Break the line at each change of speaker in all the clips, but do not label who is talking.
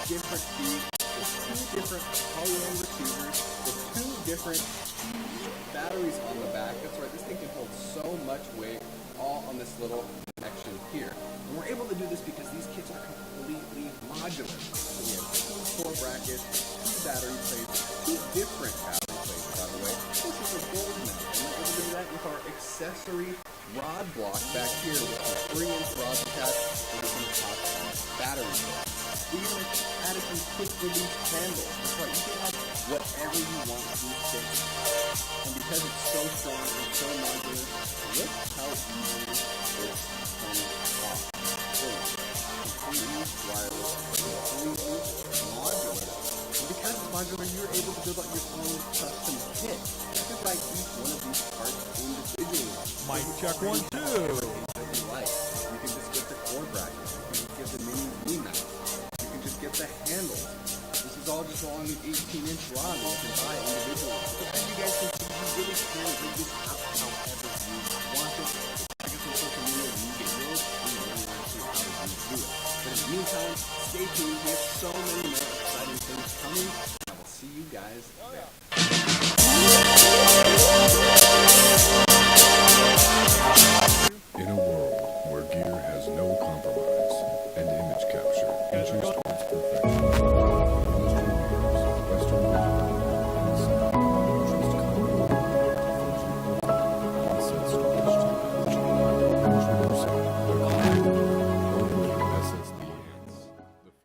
different feeds, with 2 different polymer receivers, with 2 different batteries on the back. That's right, this thing can hold so much weight all on this little connection here. And we're able to do this because these kits are completely modular. So we have 2 core brackets, 2 battery plates, 2 different battery plates, by the way. This is a gold mount, and we're able to do that with our accessory rod block back here with the 3-inch rods attached to the top battery plate. We even added some quick release handles. That's right, you can have whatever you want to these things. And because it's so strong and so modular, look how easy this comes off. So, completely wireless, completely modular. And because it's modular, you're able to build out your own custom kit. You can buy each one of these parts individually.
Mic check 1, 2.
That you like. You can just get the core brackets. You can just get the mini V-mount. You can just get the handles. This is all just along the 18-inch rod that you can buy individually. So as you guys can see, you really can rig this out however you want it. Check us on social media when you get yours, and you really want to see how you do it. But in the meantime, stay tuned. We have so many more exciting things coming, and I will see you guys there.
In a world where gear has no compromise and image capture inches towards perfection, industry leaders, Western digital, trust continuity, onset storage technology, introducing the SSD ends.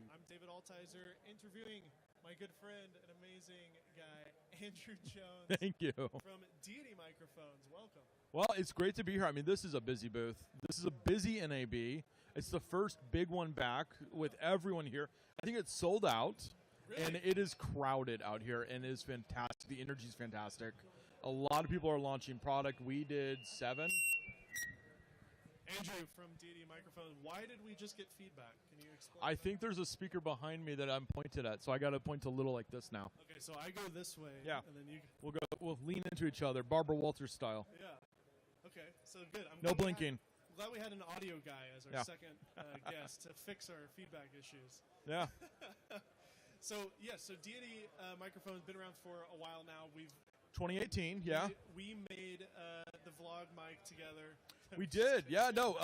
I'm David Altizer, interviewing my good friend and amazing guy, Andrew Jones.
Thank you.
From Deity Microphones. Welcome.
Well, it's great to be here. I mean, this is a busy booth. This is a busy NAB. It's the first big one back with everyone here. I think it's sold out,
Really?
and it is crowded out here, and it is fantastic. The energy is fantastic. A lot of people are launching product. We did 7.
Andrew from Deity Microphones. Why did we just get feedback? Can you explain?
I think there's a speaker behind me that I'm pointed at, so I got to point a little like this now.
Okay, so I go this way.
Yeah.
And then you.
We'll lean into each other, Barbara Walters style.
Yeah. Okay, so good. I'm
No
glad we
blinking.
I'm glad we had an audio guy as our
Yeah.
second guest to fix our feedback issues.
Yeah.
So, so Deity Microphones been around for a while now.
2018, yeah.
We made the vlog mic together.
We did, yeah, no.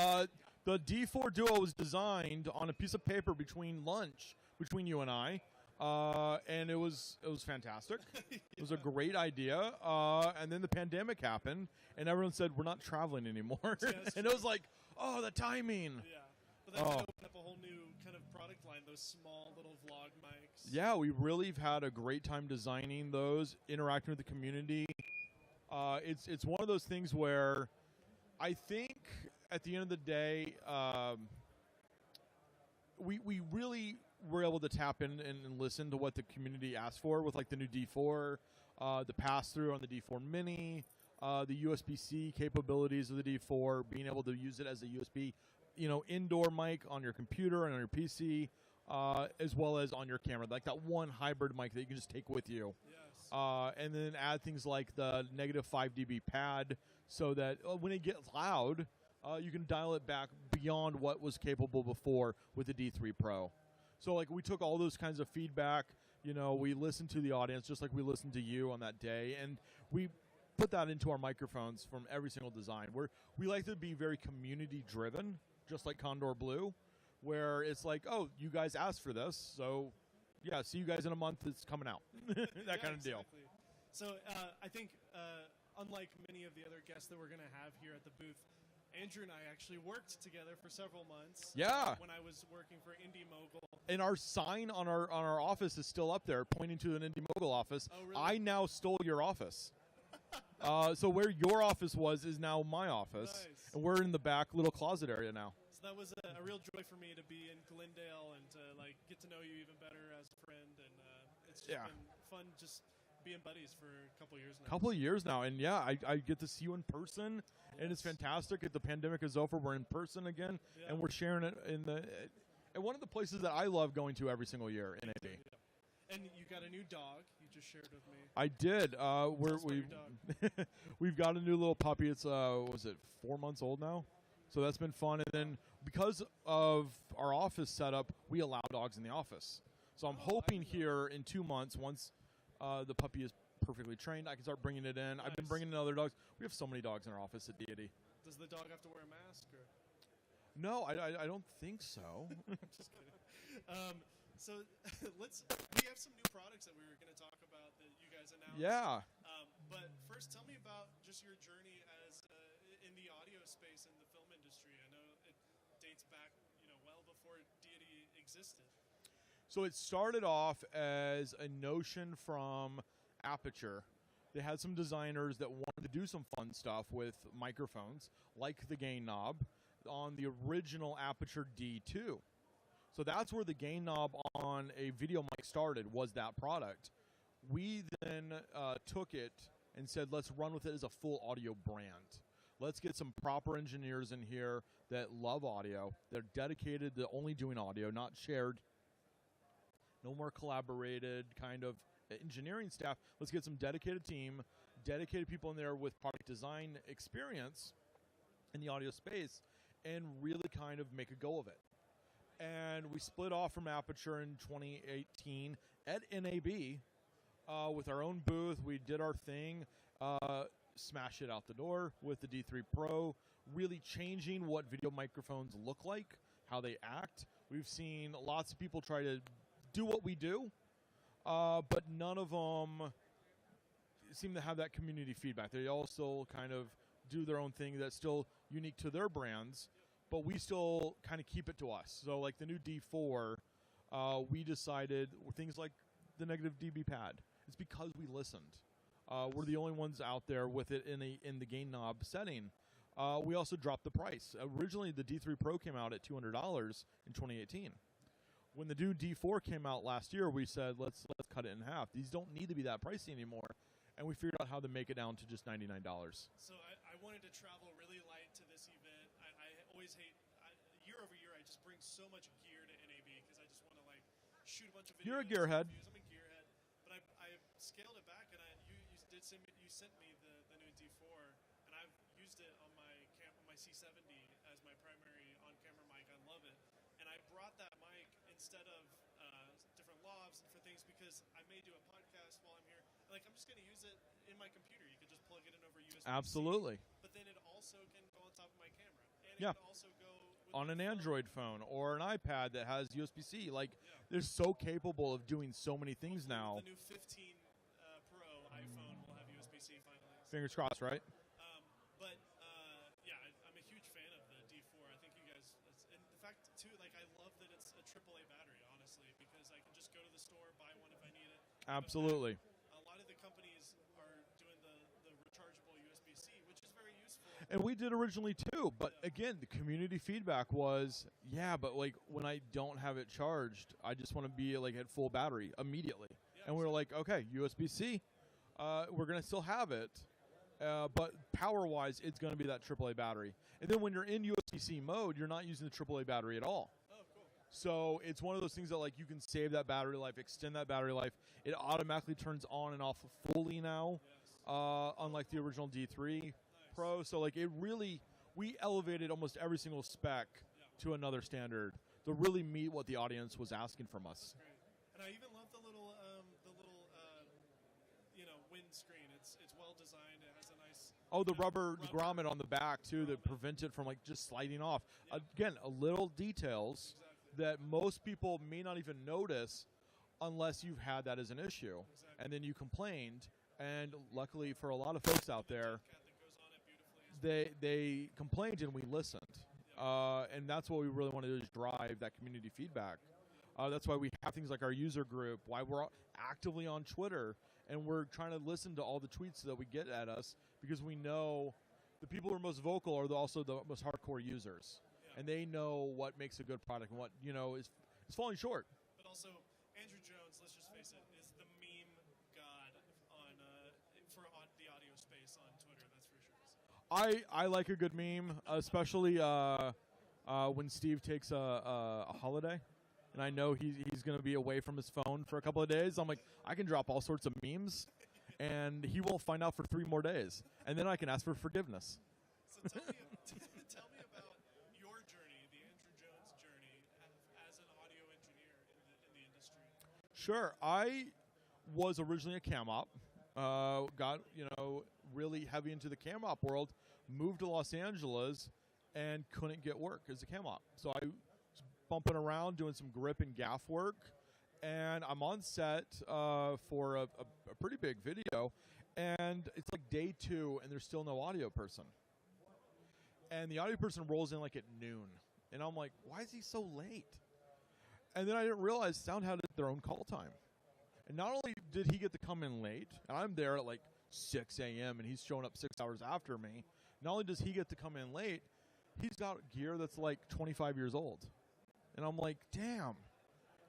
The D4 Duo was designed on a piece of paper between lunch, between you and I, and it was fantastic. It was a great idea, and then the pandemic happened, and everyone said, we're not traveling anymore. And it was like, oh, the timing.
Yeah, but that opened up a whole new kind of product line, those small little vlog mics.
Yeah, we really have had a great time designing those, interacting with the community. It's one of those things where I think at the end of the day, we really were able to tap in and listen to what the community asked for with like the new D4, the pass-through on the D4 Mini, the USB-C capabilities of the D4, being able to use it as a USB, indoor mic on your computer and on your PC, as well as on your camera, like that one hybrid mic that you can just take with you.
Yes.
And then add things like the -5 dB pad, so that when it gets loud, you can dial it back beyond what was capable before with the D3 Pro. So like we took all those kinds of feedback, we listened to the audience just like we listened to you on that day, and we put that into our microphones from every single design. We like to be very community driven, just like Condor Blue, where it's like, oh, you guys asked for this, so yeah, see you guys in a month, it's coming out. That kind of deal.
So I think unlike many of the other guests that we're going to have here at the booth, Andrew and I actually worked together for several months.
Yeah.
When I was working for Indie Mogul.
And our sign on our office is still up there, pointing to an Indie Mogul office.
Oh, really?
I now stole your office. So where your office was is now my office.
Nice.
And we're in the back little closet area now.
So that was a real joy for me to be in Glendale and to get to know you even better as a friend. And it's just been fun just being buddies for a couple of years now.
And yeah, I get to see you in person, and it's fantastic. If the pandemic is over, we're in person again, and we're sharing it in one of the places that I love going to every single year in NAB.
Yeah. And you got a new dog you just shared with me.
I did.
Dog.
We've got a new little puppy. It's 4 months old now, so that's been fun. And then because of our office setup, we allow dogs in the office. So I'm hoping here in 2 months, once the puppy is perfectly trained, I can start bringing it in. I've been bringing in other dogs. We have so many dogs in our office at Deity.
Does the dog have to wear a mask? Or?
No, I don't think so.
Just kidding. So we have some new products that we were going to talk about that you guys announced.
Yeah.
But first, tell me about just your journey as in the audio space in the film industry. I know it dates back, well before Deity existed.
So it started off as a notion from Aperture. They had some designers that wanted to do some fun stuff with microphones, like the gain knob, on the original Aperture D2. So that's where the gain knob on a video mic started, was that product. We then took it and said, let's run with it as a full audio brand. Let's get some proper engineers in here that love audio. They're dedicated to only doing audio, not shared. No more collaborated kind of engineering staff. Let's get some dedicated team, dedicated people in there with product design experience in the audio space, and really kind of make a go of it. And we split off from Aperture in 2018 at NAB with our own booth. We did our thing, smashed it out the door with the D3 Pro, really changing what video microphones look like, how they act. We've seen lots of people try to do what we do, but none of them seem to have that community feedback. They all still kind of do their own thing that's still unique to their brands, but we still kind of keep it to us. So like the new D4, we decided things like the negative dB pad. It's because we listened. We're the only ones out there with it in the gain knob setting. We also dropped the price. Originally, the D3 Pro came out at $200 in 2018. When the new D4 came out last year, we said, let's cut it in half. These don't need to be that pricey anymore. And we figured out how to make it down to just $99.
So I wanted to travel really light to this event. I always hate, year over year, I just bring so much gear to NAB because I just want to shoot a bunch of videos.
You're a gearhead.
I'm a gearhead. But I scaled it back, and you sent me the new D4, and I've used it on my C70 as my primary on-camera mic. I love it. And I brought that mic instead of different lavs and for things because I may do a podcast while I'm here. I'm just going to use it in my computer. You could just plug it in over USB-C.
Absolutely.
But then it also can go on top of my camera. And
Yeah.
it can also go with
On an
phone.
Android phone or an iPad that has USB-C. They're so capable of doing so many things now.
The new 15 Pro iPhone will have USB-C finally.
Fingers crossed, right?
I'm a huge fan of the D4. I think you guys, and the fact too, I love that it's a AAA battery, honestly, because I can just go to the store, buy one if I need it.
Absolutely.
A lot of the companies are doing the rechargeable USB-C, which is very useful.
And we did originally too, but again, the community feedback was, but when I don't have it charged, I just want to be at full battery immediately. And we were like, okay, USB-C, we're going to still have it, but power-wise, it's going to be that AAA battery. And then when you're in USB-C mode, you're not using the AAA battery at all.
Oh, cool.
So it's one of those things that you can save that battery life, extend that battery life. It automatically turns on and off fully now, unlike the original D3 Pro. So we elevated almost every single spec to another standard to really meet what the audience was asking from us.
Great. And I even love the little windscreen. It's well designed. It has a nice.
The rubber grommet on the back too that prevents it from just sliding off.
Yeah.
Again, little details that most people may not even notice unless you've had that as an issue.
Exactly.
And then you complained, and luckily for a lot of folks out there,
Cat that goes on it beautifully.
they complained and we listened. And that's what we really want to do is drive that community feedback. That's why we have things like our user group, why we're actively on Twitter, and we're trying to listen to all the tweets that we get at us because we know the people who are most vocal are also the most hardcore users.
Yeah.
And they know what makes a good product and what, is falling short.
But also, Andrew Jones, let's just face it, is the meme god for the audio space on Twitter, that's for sure.
I like a good meme, especially when Steve takes a holiday. And I know he's going to be away from his phone for a couple of days. I'm like, I can drop all sorts of memes, and he won't find out for 3 more days. And then I can ask for forgiveness.
So tell me about your journey, the Andrew Jones journey, as an audio engineer in the industry.
Sure. I was originally a cam op. Got, really heavy into the cam op world, moved to Los Angeles, and couldn't get work as a cam op. So I was bumping around doing some grip and gaff work, and I'm on set for a pretty big video, and it's like day 2, and there's still no audio person. And the audio person rolls in like at noon, and I'm like, why is he so late? And then I didn't realize Sound had their own call time. And not only did he get to come in late, and I'm there at like 6 a.m., and he's showing up 6 hours after me, not only does he get to come in late, he's got gear that's like 25 years old. And I'm like, damn,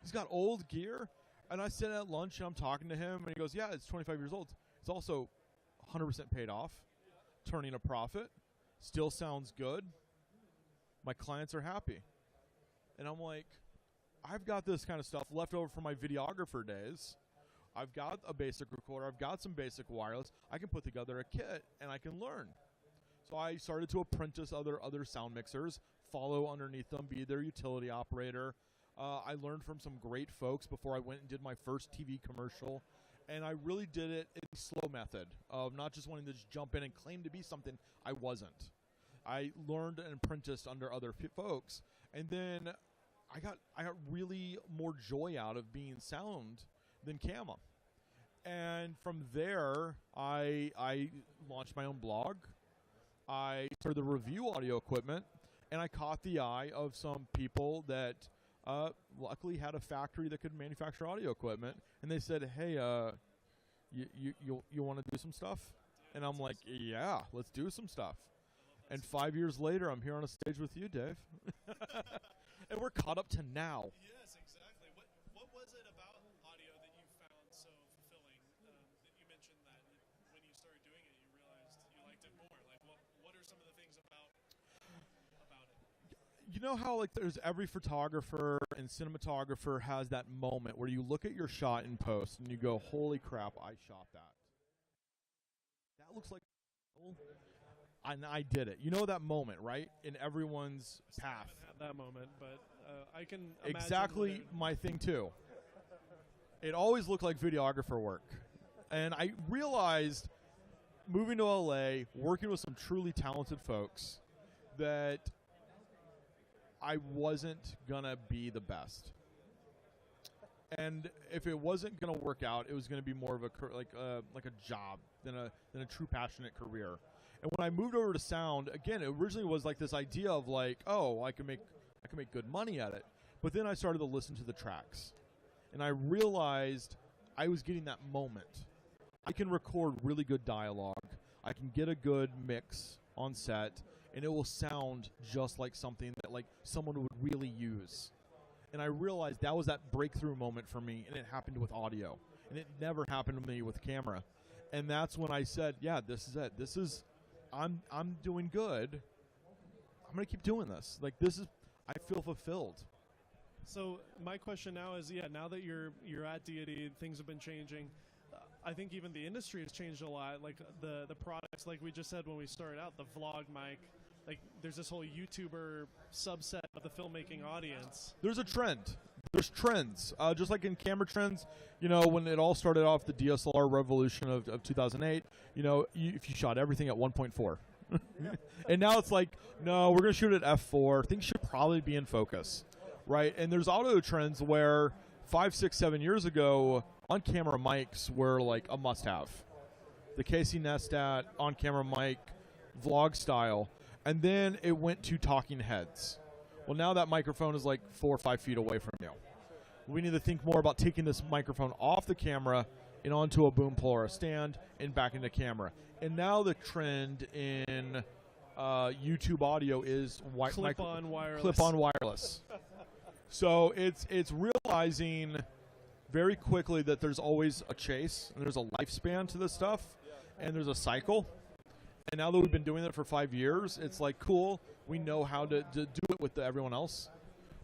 he's got old gear? And I sit at lunch, and I'm talking to him, and he goes, yeah, it's 25 years old. It's also 100% paid off, turning a profit, still sounds good. My clients are happy. And I'm like, I've got this kind of stuff left over from my videographer days. I've got a basic recorder. I've got some basic wireless. I can put together a kit, and I can learn. So I started to apprentice other sound mixers, follow underneath them, be their utility operator. I learned from some great folks before I went and did my first TV commercial. And I really did it in the slow method of not just wanting to just jump in and claim to be something I wasn't. I learned and apprenticed under other folks. And then I got really more joy out of being sound than camera. And from there, I launched my own blog. I started to review audio equipment, and I caught the eye of some people that luckily had a factory that could manufacture audio equipment. And they said, hey, you want to do some stuff? And I'm like, yeah, let's do some stuff. And 5 years later, I'm here on a stage with you, Dave. And we're caught up to now.
Yes, exactly. What was it about audio that you found so fulfilling? That you mentioned that when you started doing it, you realized you liked it more. Like, what are some of the things about it?
You know how like there's every photographer and cinematographer has that moment where you look at your shot in post and you go, holy crap, I shot that. That looks like... And I did it. You know that moment, right? In everyone's path.
I haven't had that moment, but I can imagine
exactly my thing too. It always looked like videographer work. And I realized moving to LA, working with some truly talented folks, that I wasn't going to be the best. And if it wasn't going to work out, it was going to be more of a job than a true passionate career. And when I moved over to sound, again, it originally was like this idea of like, oh, I can make good money at it. But then I started to listen to the tracks, and I realized I was getting that moment. I can record really good dialogue. I can get a good mix on set, and it will sound just like something that like someone would really use. And I realized that was that breakthrough moment for me, and it happened with audio. And it never happened to me with camera. And that's when I said, yeah, this is it. This is, I'm doing good. I'm going to keep doing this. Like, this is, I feel fulfilled.
So my question now is, now that you're at Deity, things have been changing. I think even the industry has changed a lot. Like the products, like we just said when we started out, the vlog mic, like there's this whole YouTuber subset of the filmmaking audience.
There's a trend. There's trends. Just like in camera trends, when it all started off, the DSLR revolution of 2008, if you shot everything at 1.4. And now it's like, no, we're going to shoot at f4. Things should probably be in focus, right? And there's auto trends where 5, 6, 7 years ago, on-camera mics were like a must-have. The Casey Neistat on-camera mic, vlog style. And then it went to talking heads. Well, now that microphone is like 4 or 5 feet away from you. We need to think more about taking this microphone off the camera and onto a boom pull or a stand and back into camera. And now the trend in YouTube audio is
clip-on wireless.
Clip-on wireless. So it's realizing very quickly that there's always a chase and there's a lifespan to this stuff, and there's a cycle. And now that we've been doing it for 5 years, it's like, cool, we know how to do it with everyone else.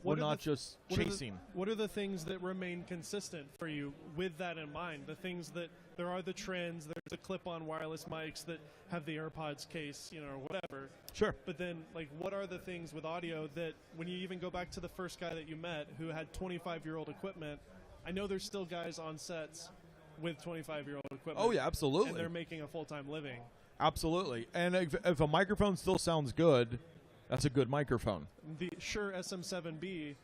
We're not just chasing.
What are the things that remain consistent for you with that in mind? The things that, there are the trends, there's the clip-on wireless mics that have the AirPods case, or whatever.
Sure.
But then, like, what are the things with audio that, when you even go back to the first guy that you met who had 25-year-old equipment, I know there's still guys on sets with 25-year-old equipment.
Oh yeah, absolutely.
And they're making a full-time living.
Absolutely. And if a microphone still sounds good, that's a good microphone.
The Shure SM7B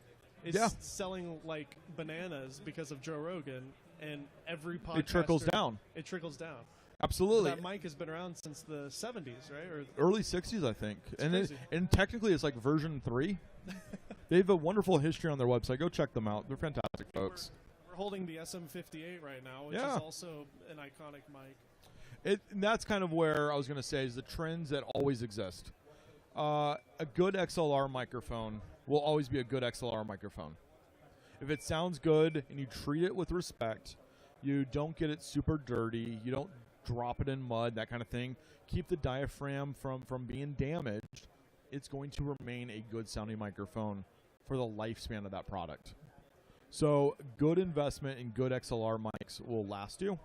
is selling like bananas because of Joe Rogan, and every podcaster...
It trickles down.
It trickles down.
Absolutely.
That mic has been around since the 70s, right? Or
early 60s, I think.
Crazy.
And technically it's like version 3. They have a wonderful history on their website. Go check them out. They're fantastic folks.
We're holding the SM58 right now, which is also an iconic mic.
And that's kind of where I was going to say is the trends that always exist. A good XLR microphone will always be a good XLR microphone. If it sounds good and you treat it with respect, you don't get it super dirty, you don't drop it in mud, that kind of thing, keep the diaphragm from being damaged, it's going to remain a good sounding microphone for the lifespan of that product. So good investment in good XLR mics will last you.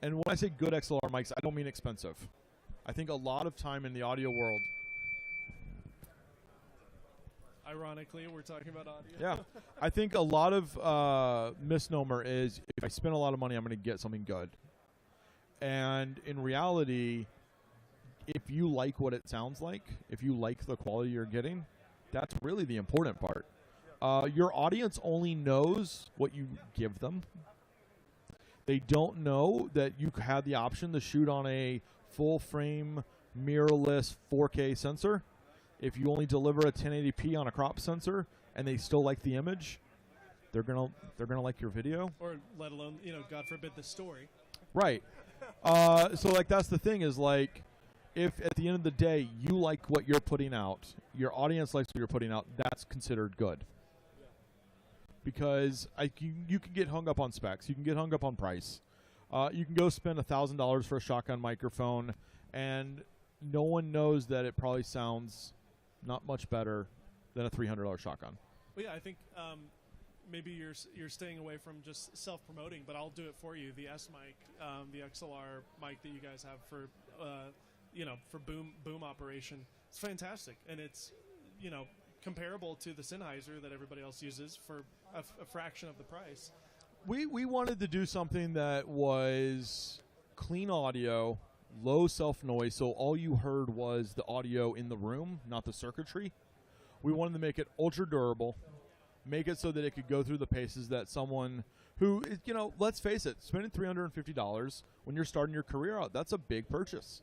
And when I say good XLR mics, I don't mean expensive. I think a lot of time in the audio world...
Ironically, we're talking about audio.
Yeah. I think a lot of misnomer is if I spend a lot of money, I'm going to get something good. And in reality, if you like what it sounds like, if you like the quality you're getting, that's really the important part. Your audience only knows what you give them. They don't know that you had the option to shoot on a full-frame, mirrorless 4K sensor. If you only deliver a 1080p on a crop sensor and they still like the image, they're gonna like your video.
Or let alone, God forbid, the story.
Right. So like that's the thing is like, if at the end of the day you like what you're putting out, your audience likes what you're putting out, that's considered good. Because you can get hung up on specs, you can get hung up on price. You can go spend $1,000 for a shotgun microphone, and no one knows that it probably sounds not much better than a $300 shotgun.
Well, yeah, I think maybe you're staying away from just self-promoting, but I'll do it for you. The S mic, the XLR mic that you guys have for for boom operation, it's fantastic, and it's comparable to the Sennheiser that everybody else uses for a fraction of the price.
We wanted to do something that was clean audio, low self-noise, so all you heard was the audio in the room, not the circuitry. We wanted to make it ultra durable, make it so that it could go through the paces that someone who, let's face it, spending $350 when you're starting your career out, that's a big purchase.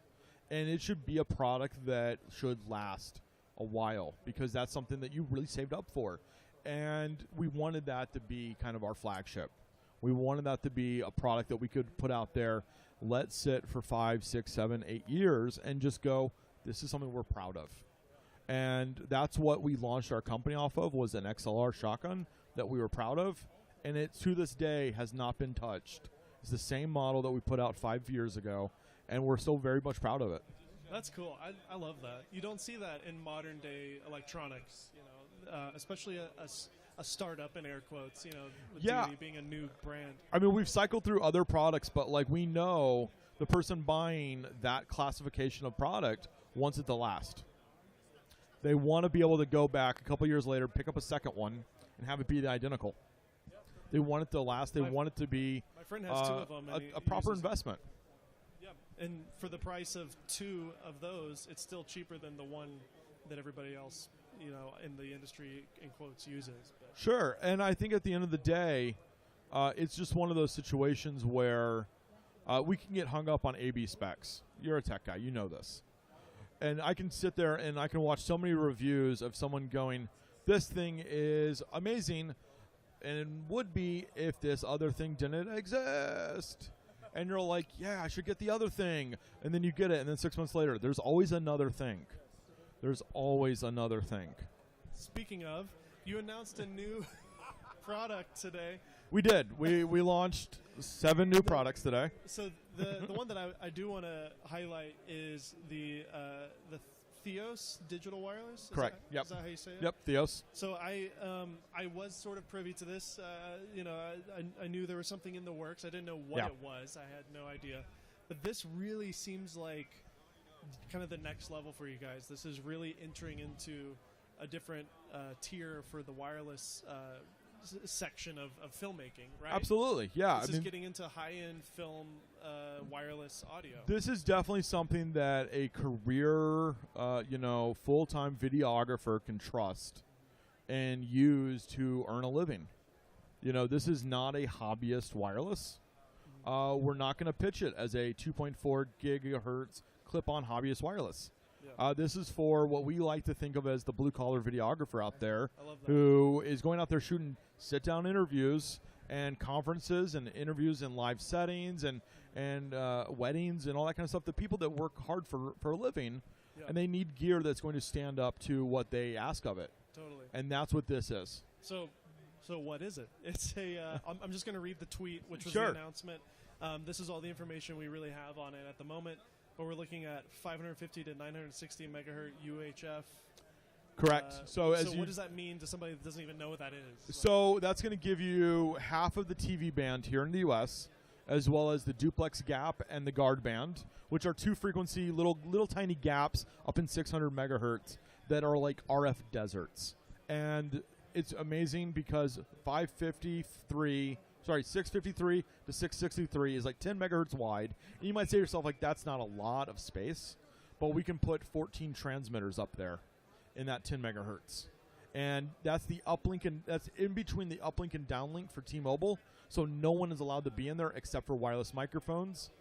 And it should be a product that should last a while, because that's something that you really saved up for. And we wanted that to be kind of our flagship. We wanted that to be a product that we could put out there, let sit for 5, 6, 7, 8 years, and just go, this is something we're proud of. And that's what we launched our company off of, was an XLR shotgun that we were proud of. And it, to this day, has not been touched. It's the same model that we put out 5 years ago, and we're still very much proud of it.
That's cool. I love that. You don't see that in modern day electronics, especially a startup in air quotes, with Deity being a new brand.
I mean, we've cycled through other products, but like we know the person buying that classification of product wants it to last. They want to be able to go back a couple years later, pick up a second one, and have it be identical. They want it to last. They want it to be
my friend has 2 of them, and
a proper investment.
Yeah, and for the price of 2 of those, it's still cheaper than the one that everybody else, in the industry, in quotes, uses. But.
Sure, and I think at the end of the day, it's just one of those situations where we can get hung up on AB specs. You're a tech guy, you know this. And I can sit there and I can watch so many reviews of someone going, this thing is amazing, and would be if this other thing didn't exist. And you're like, yeah, I should get the other thing. And then you get it, and then 6 months later, there's always another thing. There's always another thing.
Speaking of, you announced a new product today.
We did. We launched 7 new products today.
So the one that I do want to highlight is the Theos digital wireless.
Correct. Yep.
Is that how you say it?
Yep. Theos.
So I was sort of privy to this. I knew there was something in the works. I didn't know what it was. I had no idea. But this really seems like kind of the next level for you guys. This is really entering into a different tier for the wireless section of filmmaking, right?
Absolutely, yeah.
This is getting into high-end film wireless audio.
This is definitely something that a career, full-time videographer can trust and use to earn a living. This is not a hobbyist wireless. We're not going to pitch it as a 2.4 gigahertz clip-on hobbyist wireless.
Yeah.
This is for what we like to think of as the blue-collar videographer out there,
I love that.
who is going out there shooting sit-down interviews and conferences and interviews in live settings and weddings and all that kind of stuff. The people that work hard for a living,
Yeah.
and they need gear that's going to stand up to what they ask of it.
Totally.
And that's what this is.
So what is it? It's a. I'm just going to read the tweet, which was
Sure.
the announcement. This is all the information we really have on it at the moment. But we're looking at 550 to 960 megahertz UHF.
Correct. So
what does that mean to somebody that doesn't even know what that is?
So that's going to give you half of the TV band here in the U.S., as well as the duplex gap and the guard band, which are two frequency little tiny gaps up in 600 megahertz that are like RF deserts. And it's amazing because 653 to 663 is like 10 megahertz wide. And you might say to yourself, like, that's not a lot of space, but we can put 14 transmitters up there in that 10 megahertz. And that's the uplink, and that's in between the uplink and downlink for T-Mobile. So no one is allowed to be in there except for wireless microphones.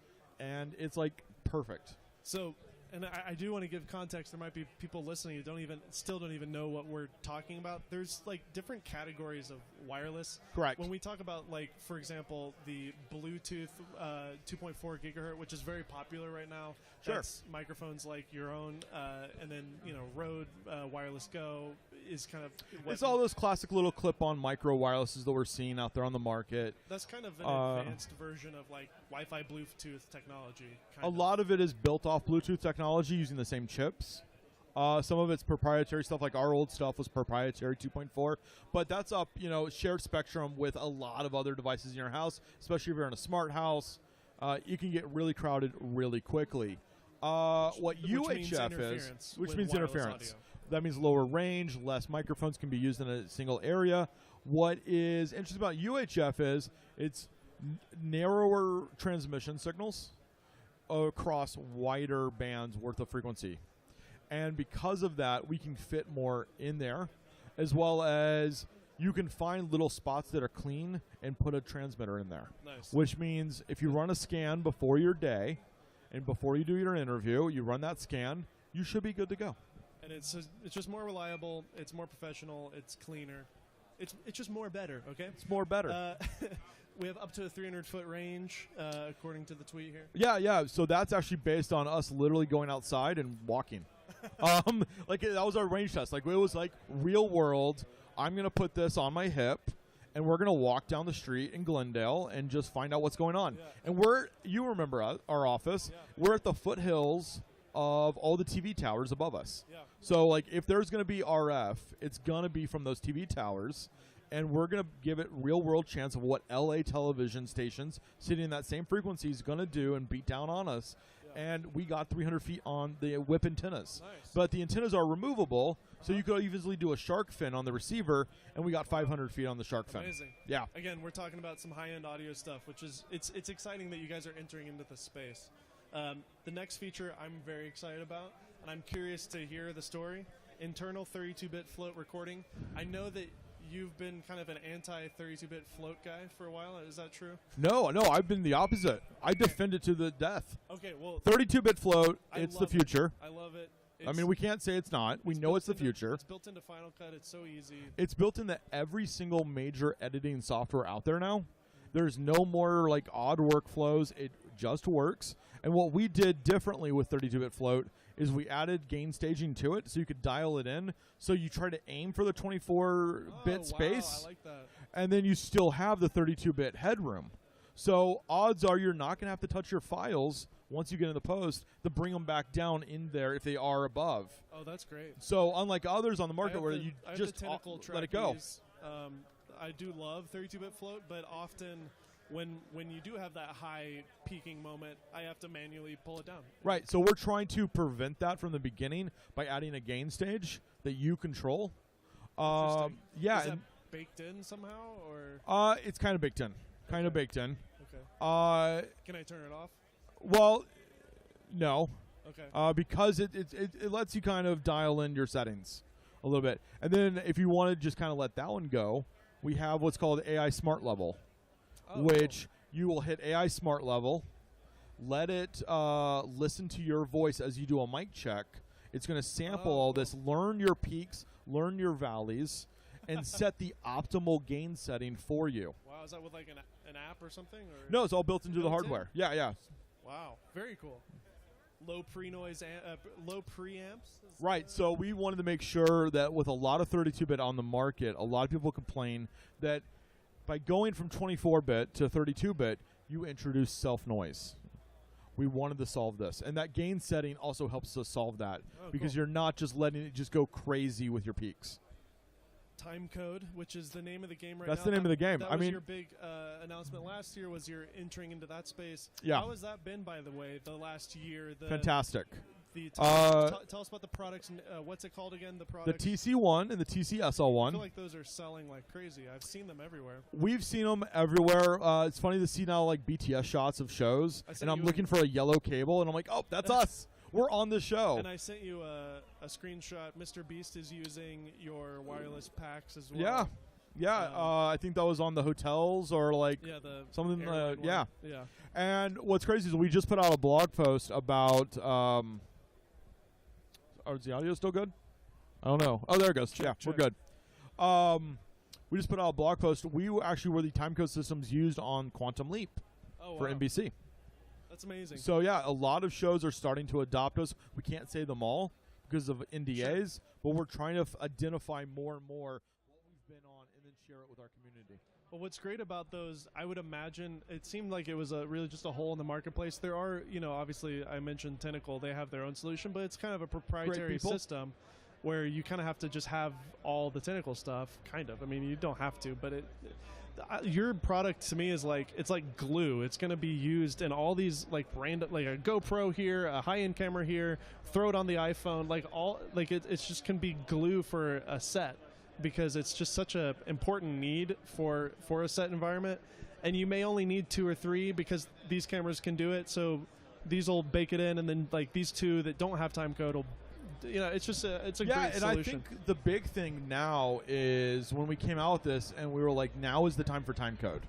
And it's like perfect.
So, and I do want to give context. There might be people listening who still don't even know what we're talking about. There's like different categories of wireless.
Correct.
When we talk about, like, for example, the Bluetooth 2.4 gigahertz, which is very popular right now.
Sure.
That's microphones like your own, and then Rode Wireless Go is kind of.
It's all those classic little clip-on micro wirelesses that we're seeing out there on the market.
That's kind of an advanced version of like Wi-Fi Bluetooth technology.
A lot of it is built off Bluetooth technology using the same chips. Some of it's proprietary stuff, like our old stuff was proprietary 2.4. But that's up, shared spectrum with a lot of other devices in your house, especially if you're in a smart house. You can get really crowded really quickly. What UHF is, which means interference.
Audio.
That means lower range, less microphones can be used in a single area. What is interesting about UHF is it's narrower transmission signals across wider bands worth of frequency. And because of that, we can fit more in there, as well as you can find little spots that are clean and put a transmitter in there.
Nice.
Which means if you run a scan before your day and before you do your interview, you run that scan, you should be good to go.
And it's just more reliable. It's more professional. It's cleaner. It's just more better. Okay.
It's more better.
We have up to a 300-foot range, according to the tweet here.
Yeah. So that's actually based on us literally going outside and walking. Like that was our range test. Like it was like real world. I'm gonna put this on my hip, and we're gonna walk down the street in Glendale and just find out what's going on.
Yeah.
And you remember our office?
Yeah.
We're at the foothills of all the TV towers above us.
Yeah.
So like if there's gonna be RF, it's gonna be from those TV towers. And we're going to give it real-world chance of what LA television stations sitting in that same frequency is going to do and beat down on us.
Yeah.
And we got 300 feet on the whip antennas.
Nice.
But the antennas are removable, so you could easily do a shark fin on the receiver, and we got 500 feet on the shark fin.
Amazing.
Yeah.
Again, we're talking about some high-end audio stuff, which is it's exciting that you guys are entering into the space. The next feature I'm very excited about, and I'm curious to hear the story. Internal 32-bit float recording. I know that you've been kind of an anti-32-bit float guy for a while. Is that true?
No, I've been the opposite. I defend it to the death.
Okay, well,
32-bit float,
I
it's the
love
future.
I love it.
I mean, we can't say it's not. We know
built
it's the
into-
future.
It's built into Final Cut. It's so easy.
It's built into every single major editing software out there now. There's no more like odd workflows. It just works. And what we did differently with 32-bit float is we added gain staging to it, so you could dial it in. So you try to aim for the 24-bit space,
I like that.
and then you still have the 32-bit headroom. So odds are you're not going to have to touch your files once you get in the post to bring them back down in there if they are above.
Oh, that's great.
So unlike others on the market where you
I have
just
the tentacle
let it go.
trapeze. I do love 32-bit float, but often when you do have that high peaking moment, I have to manually pull it down.
Right, so we're trying to prevent that from the beginning by adding a gain stage that you control.
Interesting.
Yeah,
Is that baked in somehow, or?
It's kind of baked in. Kind of baked in.
Okay. Can I turn it off?
Well, no.
Okay.
Because it lets you kind of dial in your settings a little bit. And then if you want to just kind of let that one go, we have what's called AI Smart Level, which you will hit AI Smart Level, let it listen to your voice as you do a mic check. It's going to sample all this, learn your peaks, learn your valleys, and set the optimal gain setting for you.
Wow, is that with like an app or something? Or
No, it's all built into the hardware. Yeah, yeah.
Wow, very cool. Low pre-noise, low preamps.
Right, so we wanted to make sure that with a lot of 32-bit on the market, a lot of people complain that by going from 24-bit to 32-bit, you introduce self-noise. We wanted to solve this. And that gain setting also helps us solve that because
cool.
you're not just letting it just go crazy with your peaks.
Time Code, which is the name of the game right now.
That's the name of the game.
That
I
was
mean,
your big announcement last year, was you're entering into that space.
Yeah.
How has that been, by the way, the last year?
Fantastic.
Tell us about the products. What's it called again? The product.
The TC1 and the TC-SL1.
I feel like those are selling like crazy. I've seen them everywhere.
We've seen them everywhere. It's funny to see now like BTS shots of shows, and I'm looking for a yellow cable, and I'm like, oh, that's us. We're on the show.
And I sent you a screenshot. Mr. Beast is using your wireless packs as well.
Yeah. Yeah, I think that was on the hotels or like something. Yeah.
Yeah.
And what's crazy is we just put out a blog post about. Is the audio still good? I don't know. Oh, there it goes. Check. We're good. We just put out a blog post. We actually were the timecode systems used on Quantum Leap for NBC.
That's amazing.
So yeah, a lot of shows are starting to adopt us. We can't say them all because of NDAs, but we're trying to identify more and more what we've been on and then share it with our community.
Well, what's great about those, I would imagine, it seemed like it was really just a hole in the marketplace. There are, obviously I mentioned Tentacle, they have their own solution, but it's kind of a proprietary system where you kind of have to just have all the Tentacle stuff, kind of. I mean, you don't have to, but your product to me is like, it's like glue. It's going to be used in all these like random, like a GoPro here, a high-end camera here, throw it on the iPhone, it's just can be glue for a set, because it's just such a important need for a set environment, and you may only need 2 or 3 because these cameras can do it. So these will bake it in, and then like these 2 that don't have time code will. It's just it's a great solution.
Yeah, and I think the big thing now is when we came out with this and we were like, now is the time for timecode.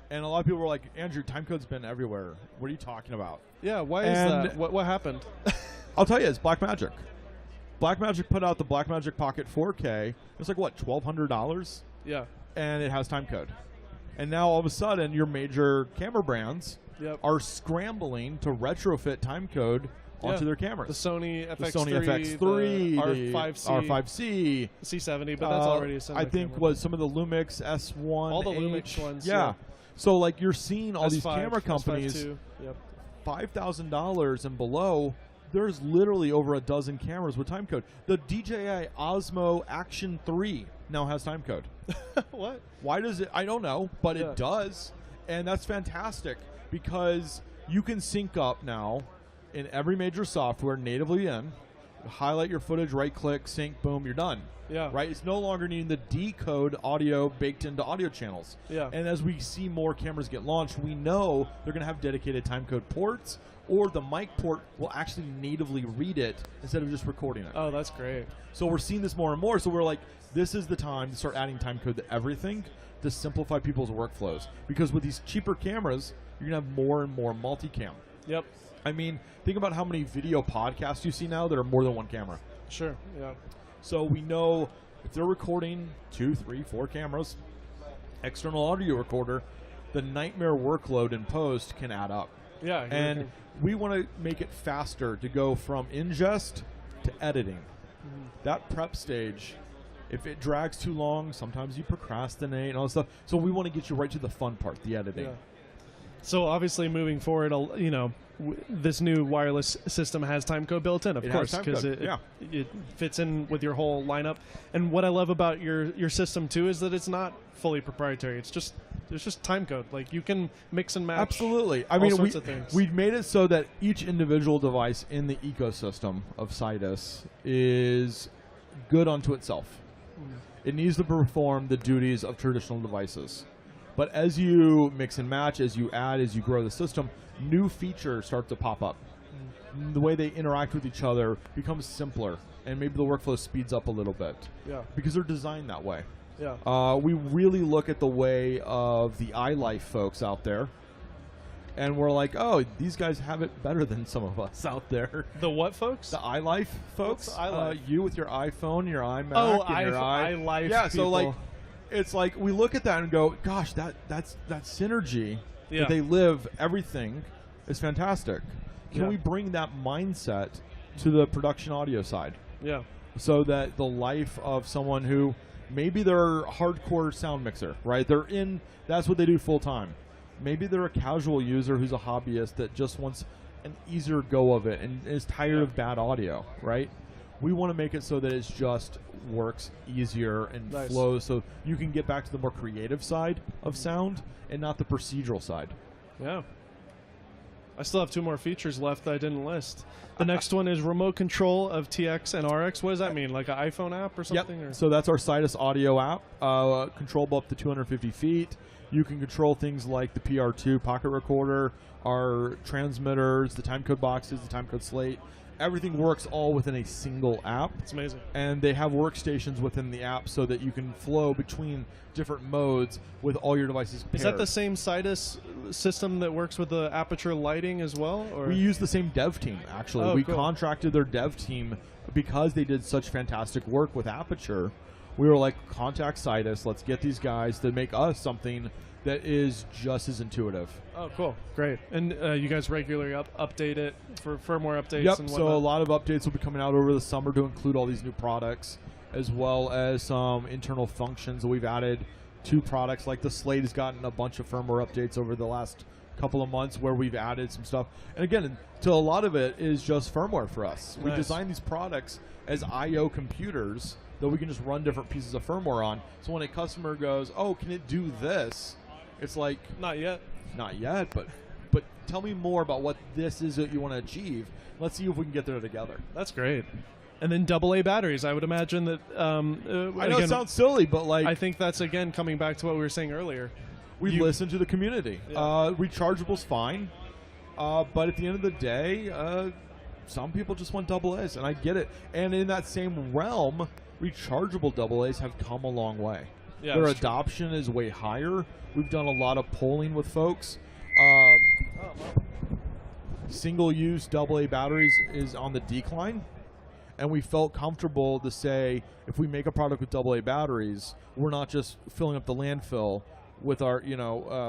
And a lot of people were like, Andrew, timecode's been everywhere. What are you talking about?
Yeah, why is that? What happened?
I'll tell you, it's Blackmagic. Blackmagic put out the Blackmagic Pocket 4K. It's like, what, $1,200?
Yeah.
And it has timecode. And now all of a sudden, your major camera brands are scrambling to retrofit timecode onto their cameras.
The Sony FX3,
the
R5C,
R5C,
C70, but that's already a cinema
I think
camera.
was some of the Lumix S1,
all the Lumix ones.
Yeah. So like you're seeing all
S5,
these camera companies,
S5 yep.
$5,000 and below. There's literally over a dozen cameras with timecode. The DJI Osmo Action 3 now has timecode.
What?
Why does it? I don't know, but it does, and that's fantastic because you can sync up now in every major software natively in, highlight your footage, right-click, sync, boom, you're done.
Yeah.
Right? It's no longer needing to decode audio baked into audio channels.
Yeah.
And as we see more cameras get launched, we know they're going to have dedicated timecode ports, or the mic port will actually natively read it instead of just recording it.
Oh, that's great.
So we're seeing this more and more. So we're like, this is the time to start adding timecode to everything to simplify people's workflows. Because with these cheaper cameras, you're going to have more and more multicam.
Yep.
I mean, think about how many video podcasts you see now that are more than one camera.
Sure, yeah.
So we know if they're recording 2, 3, 4 cameras, external audio recorder, the nightmare workload in post can add up.
Yeah.
And we want to make it faster to go from ingest to editing. Mm-hmm. That prep stage, if it drags too long, sometimes you procrastinate and all that stuff. So we want to get you right to the fun part, the editing.
Yeah. So obviously moving forward, this new wireless system has timecode built in, of course, because it fits in with your whole lineup. And what I love about your system too is that it's not fully proprietary. It's just timecode. Like you can mix and match.
Absolutely. I
all
mean,
sorts of things.
we made it so that each individual device in the ecosystem of Sidus is good unto itself. It needs to perform the duties of traditional devices. But as you mix and match, as you add, as you grow the system, new features start to pop up. The way they interact with each other becomes simpler, and maybe the workflow speeds up a little bit.
Yeah.
Because they're designed that way.
Yeah.
We really look at the way of the iLife folks out there, and we're like, oh, these guys have it better than some of us out there.
The what folks?
The iLife folks.
What's iLife?
You with your iPhone, your iMac,
Oh,
and your
iLife
Yeah, so
people.
like, it's like we look at that and go, gosh, that's that synergy
Yeah.
that they live everything is fantastic. Can
Yeah.
we bring that mindset to the production audio side?
Yeah.
So that the life of someone who maybe they're a hardcore sound mixer, right? That's what they do full time. Maybe they're a casual user who's a hobbyist that just wants an easier go of it and is tired of bad audio, right? We want to make it so that it just works easier and
Nice.
flows so you can get back to the more creative side of sound and not the procedural side.
Yeah. I still have 2 more features left that I didn't list. The next one is remote control of TX and RX. What does that mean? Like an iPhone app or something?
Yep.
Or?
So that's our Sidus audio app, controllable up to 250 feet. You can control things like the PR2 pocket recorder, our transmitters, the timecode boxes, the timecode slate. Everything works all within a single app.
It's amazing.
And they have workstations within the app so that you can flow between different modes with all your devices paired.
Is that the same Sidus system that works with the aperture lighting as well? Or?
We use the same dev team, actually.
Oh,
We
cool.
contracted their dev team because they did such fantastic work with Aperture. We were like, contact Sidus. Let's get these guys to make us something that is just as intuitive.
Oh, cool. Great. And you guys regularly update it for firmware updates
Yep,
and
so
whatnot?
a lot of updates will be coming out over the summer to include all these new products, as well as some internal functions that we've added to products. Like the Slate has gotten a bunch of firmware updates over the last couple of months where we've added some stuff. And again, to a lot of it is just firmware for us. We
Nice.
design these products as I/O computers that we can just run different pieces of firmware on. So when a customer goes, oh, can it do this? It's like,
Not yet.
not yet, but tell me more about what this is that you want to achieve. Let's see if we can get there together.
That's great. And then AA batteries. I would imagine that.
I know
again,
it sounds silly, but like
I think that's again coming back to what we were saying earlier.
we listen to the community.
Yeah.
Rechargeble's fine, but at the end of the day, some people just want AA's, and I get it. And in that same realm, rechargeable AA's have come a long way.
Yeah,
Their
that's true.
adoption is way higher. We've done a lot of polling with folks. Single-use AA batteries is on the decline, and we felt comfortable to say if we make a product with AA batteries, we're not just filling up the landfill with our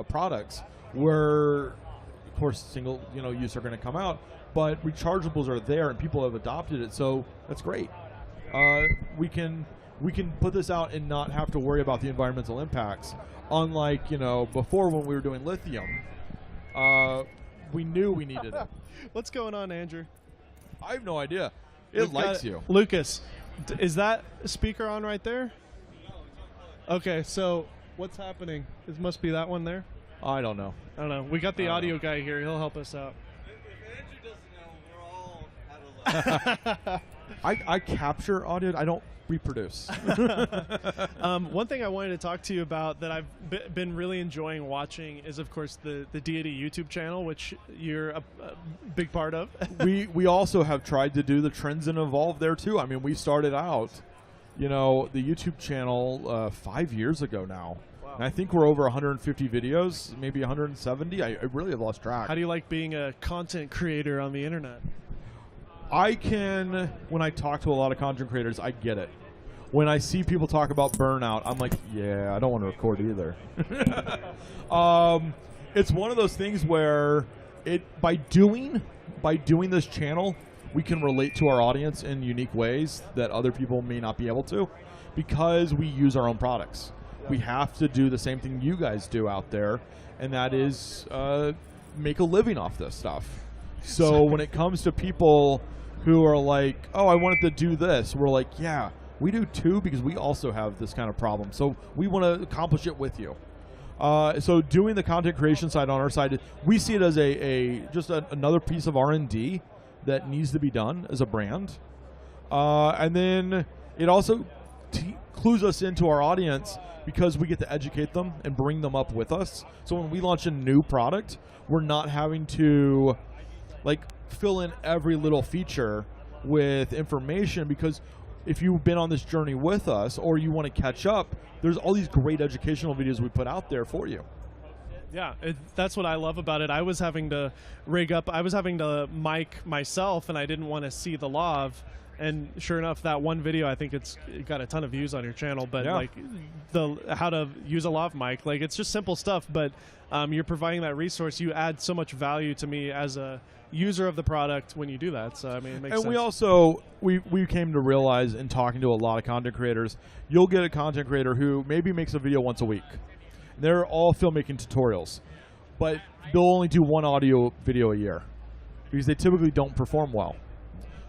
products. We're, of course, single use are going to come out, but rechargeables are there and people have adopted it, so that's great. We can put this out and not have to worry about the environmental impacts. Unlike before when we were doing lithium, we knew we needed it.
What's going on, Andrew?
I have no idea. It
We've
likes
got-
you.
Lucas, is that speaker on right there? Okay, so what's happening? It must be that one there.
I don't know.
I don't know. We got the
I don't
audio guy here. He'll help us out.
If Andrew doesn't know, we're all out of luck.
I capture audio. I don't reproduce.
One thing I wanted to talk to you about that I've been really enjoying watching is, of course, the Deity YouTube channel, which you're a big part of.
we also have tried to do the trends and evolve there too. I mean, we started out, the YouTube channel 5 years ago now.
Wow.
And I think we're over 150 videos, maybe 170. I really have lost track.
How do you like being a content creator on the internet?
When I talk to a lot of content creators, I get it. When I see people talk about burnout, I'm like, yeah, I don't want to record either. It's one of those things where by doing this channel, we can relate to our audience in unique ways that other people may not be able to, because we use our own products. We have to do the same thing you guys do out there, and that is make a living off this stuff. So when it comes to people who are like, oh, I wanted to do this, we're like, yeah, we do too, because we also have this kind of problem. So we want to accomplish it with you. So doing the content creation side on our side, we see it as just another piece of R&D that needs to be done as a brand. And then it also clues us into our audience because we get to educate them and bring them up with us. So when we launch a new product, we're not having to like fill in every little feature with information, because if you've been on this journey with us or you want to catch up, there's all these great educational videos we put out there for you.
Yeah, that's what I love about it. I was having to rig up, I was having to mic myself, and I didn't want to see the lav. And sure enough, that one video, I think it got a ton of views on your channel. But
Yeah.
like how to use a lav mic, like it's just simple stuff. But you're providing that resource. You add so much value to me as a user of the product when you do that. So I mean, it makes sense.
And we also we came to realize in talking to a lot of content creators, you'll get a content creator who maybe makes a video once a week. They're all filmmaking tutorials, but they'll only do one audio video a year because they typically don't perform well.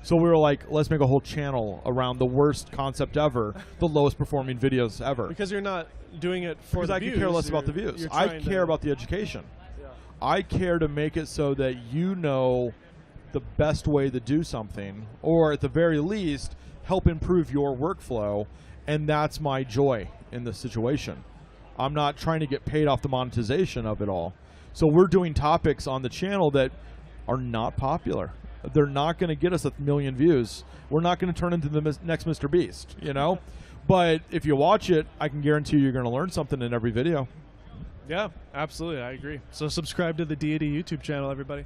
So we were like, let's make a whole channel around the worst concept ever, the lowest performing videos ever.
Because you're not doing it for
Because
the
I
views.
could care less about the
You're
views. I
trying
care
to-
about the education.
Yeah.
I care to make it so that you know the best way to do something, or at the very least, help improve your workflow, and that's my joy in this situation. I'm not trying to get paid off the monetization of it all. So we're doing topics on the channel that are not popular. They're not going to get us 1 million views. We're not going to turn into the next Mr. Beast, you know? But if you watch it, I can guarantee you're going to learn something in every video.
Yeah, absolutely. I agree. So subscribe to the Deity YouTube channel, everybody.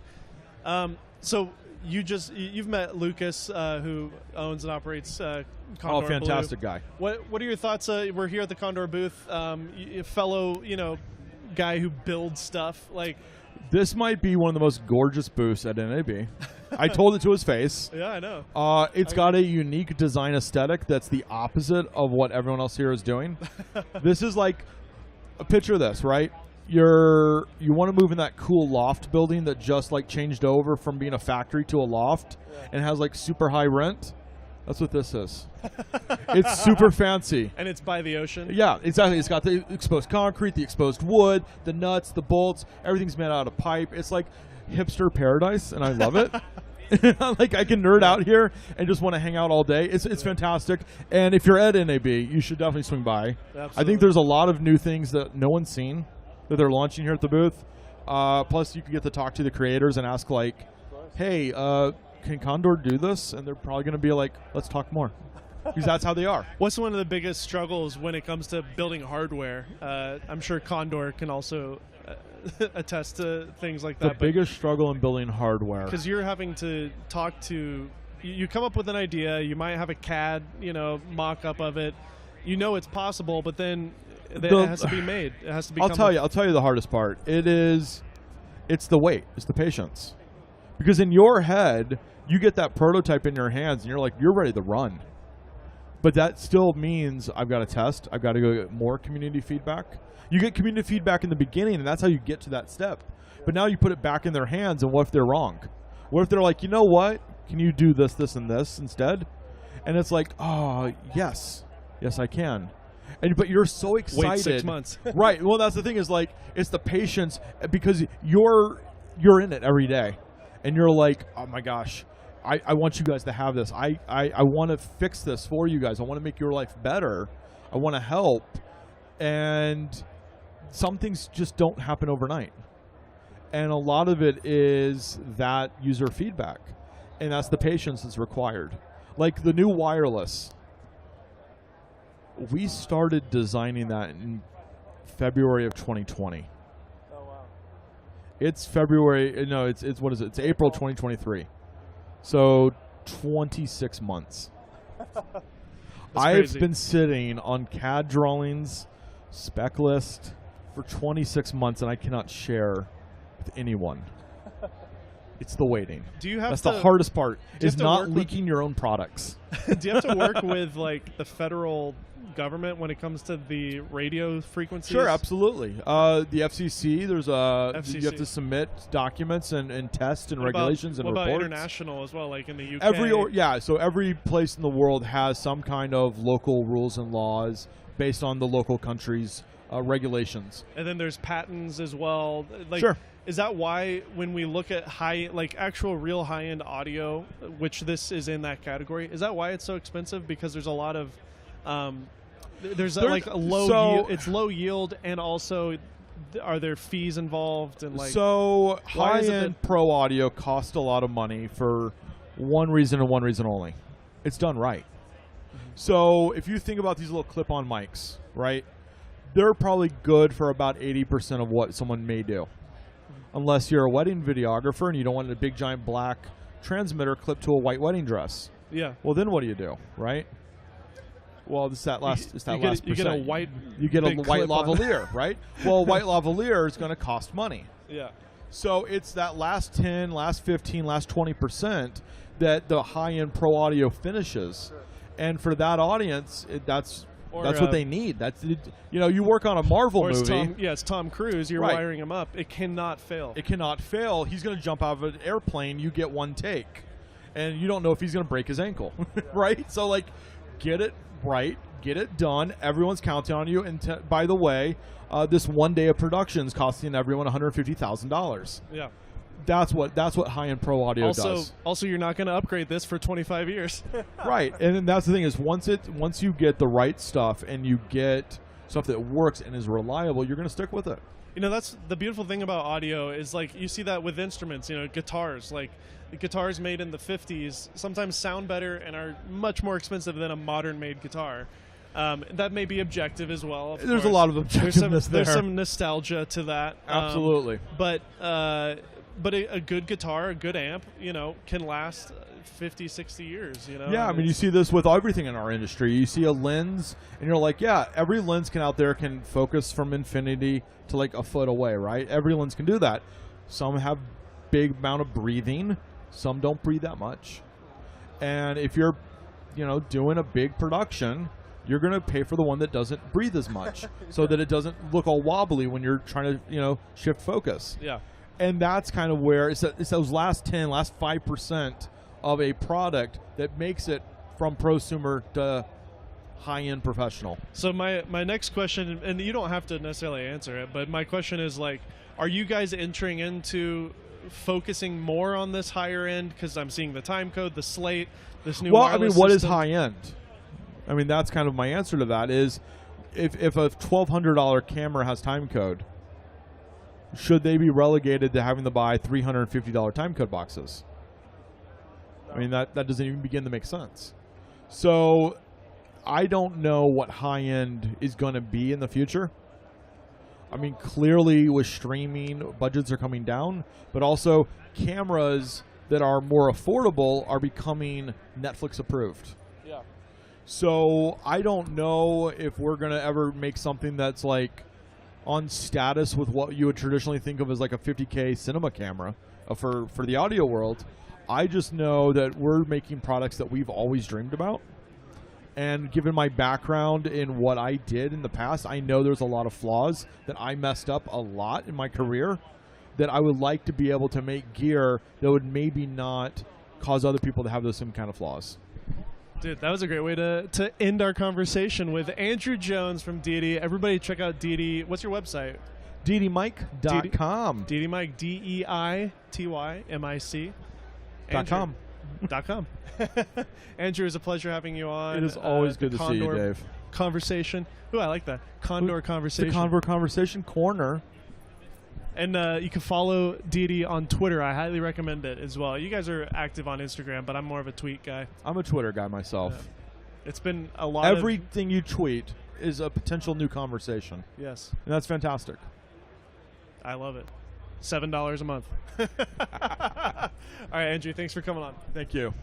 So you've met Lucas, who owns and operates Condor
Fantastic
Blue.
guy.
What are your thoughts? We're here at the Condor booth. A fellow, guy who builds stuff. Like,
This might be one of the most gorgeous booths at NAB. I told it to his face.
yeah, I know.
It's got a unique design aesthetic that's the opposite of what everyone else here is doing. This is like, picture this, right? You want to move in that cool loft building that just like changed over from being a factory to a loft and has like super high rent. That's what this is. It's super fancy.
And it's by the ocean.
Yeah, exactly. It's got the exposed concrete, the exposed wood, the nuts, the bolts. Everything's made out of pipe. It's like hipster paradise, and I love it. Like, I can nerd out here and just want to hang out all day. It's fantastic. And if you're at NAB, you should definitely swing by.
Absolutely.
I think there's a lot of new things that no one's seen that they're launching here at the booth. Plus, you can get to talk to the creators and ask, like, hey, can Condor do this? And they're probably going to be like, let's talk more. Because that's how they are.
What's one of the biggest struggles when it comes to building hardware? I'm sure Condor can also attest to things like
The
that.
biggest struggle in building hardware.
Because you're having to talk to, you come up with an idea, you might have a CAD, mock-up of it. It's possible, but then it has to be made. It has to be.
I'll tell you the hardest part. It's the wait. It's the patience. Because in your head, you get that prototype in your hands, and you're ready to run. But that still means I've got to test. I've got to go get more community feedback. You get community feedback in the beginning, and that's how you get to that step. But now you put it back in their hands, and what if they're wrong? What if they're like, you know what? Can you do this, this, and this instead? And it's like, oh, yes, I can. But you're so excited.
Wait 6 months.
Right. Well, that's the thing is, like, it's the patience, because you're in it every day, and you're like, oh my gosh, I want you guys to have this. I want to fix this for you guys. I want to make your life better. I want to help. And some things just don't happen overnight. And a lot of it is that user feedback. And that's the patience that's required. Like the new wireless. We started designing that in February of 2020.
Oh, wow.
It's February, no, it's what is it? It's April 2023. So 26 months. I've
crazy.
been sitting on CAD drawings, spec list for 26 months, and I cannot share with anyone. It's the waiting.
Do you have
That's
to,
the hardest part,
do you
is
have to
not
work with-
leaking your own products.
Do you have to work with like the federal government when it comes to the radio frequencies?
Sure, absolutely. The FCC, there's a you
FCC.
have to submit documents and tests and
What about-
regulations and
what about
reports.
international as well, like in the UK?
So every place in the world has some kind of local rules and laws based on the local country's regulations.
And then there's patents as well. Like,
Sure.
Is that why when we look at actual real high-end audio, which this is in that category, is that why it's so expensive? Because there's a lot of There's
There's-
like a low
so-
yield, it's low yield, and also are there fees involved and like
So
why is it
high-end
that-
pro audio cost a lot of money for one reason and one reason only. It's done right. So if you think about these little clip-on mics, right? They're probably good for about 80% of what someone may do. Unless you're a wedding videographer and you don't want a big giant black transmitter clipped to a white wedding dress.
yeah.
Well, then what do? Right? Well, it's that last. It's that
you
last.
get, you get a
percent.
white.
You get a
big
white
clip-on.
lavalier, right? Well, a white lavalier is going to cost money.
Yeah.
So it's that last 10, last 15, last 20% that the high-end pro audio finishes, and for that audience, that's
Or,
what they need. That's you work on a Marvel
Or it's
movie.
it's Tom Cruise. You're
Right.
wiring him up. It cannot fail.
It cannot fail. He's going to jump out of an airplane. You get one take, and you don't know if he's going to break his ankle, right? So like, get it right, get it done. Everyone's counting on you. And by the way, this one day of production is costing everyone $150,000.
yeah.
That's what high-end pro audio does.
Also, you're not going to upgrade this for 25 years.
Right, and then that's the thing is once you get the right stuff and you get stuff that works and is reliable, you're going to stick with it.
That's the beautiful thing about audio is like you see that with instruments. Guitars. Like the guitars made in the 50s sometimes sound better and are much more expensive than a modern-made guitar. That may be objective as well. Of
There's
course.
a lot of objectiveness
There's
there.
some nostalgia to that.
Absolutely.
But a good guitar, a good amp, can last 50, 60 years.
Yeah, I mean, you see this with everything in our industry. You see a lens, and you're like, yeah, every lens out there can focus from infinity to like a foot away, right? Every lens can do that. Some have big amount of breathing. Some don't breathe that much. And if you're, doing a big production, you're going to pay for the one that doesn't breathe as much so that it doesn't look all wobbly when you're trying to, shift focus.
Yeah.
And that's kind of where it's those last 5% of a product that makes it from prosumer to high-end professional.
So my next question, and you don't have to necessarily answer it, but my question is like, are you guys entering into focusing more on this higher end? Because I'm seeing the time code, the slate, this new wireless
what is
system.
high-end? I mean, that's kind of my answer to that is if a $1,200 camera has time code, should they be relegated to having to buy $350 time code boxes? I mean, that doesn't even begin to make sense. So I don't know what high-end is going to be in the future. I mean, clearly with streaming, budgets are coming down, but also cameras that are more affordable are becoming Netflix approved.
Yeah.
So I don't know if we're going to ever make something that's like on status with what you would traditionally think of as like a 50K cinema camera for the audio world. I just know that we're making products that we've always dreamed about. And given my background in what I did in the past, I know there's a lot of flaws that I messed up a lot in my career that I would like to be able to make gear that would maybe not cause other people to have those same kind of flaws.
Dude, that was a great way to end our conversation with Andrew Jones from Deity. Everybody check out Deity. What's your website?
DeityMic.com.
Deity Mic, DEITYMIC.
.com.
.com. Andrew, it's a pleasure having you on.
It is always good to see you,
Condor
Dave.
Conversation. Ooh, I like that. Condor Conversation.
The Condor Conversation Corner.
And you can follow Deity on Twitter. I highly recommend it as well. You guys are active on Instagram, but I'm more of a tweet guy.
I'm a Twitter guy myself.
Yeah. It's been a lot
Everything you tweet is a potential new conversation.
Yes.
And that's fantastic.
I love it. $7 a month. All right, Andrew, thanks for coming on.
Thank you.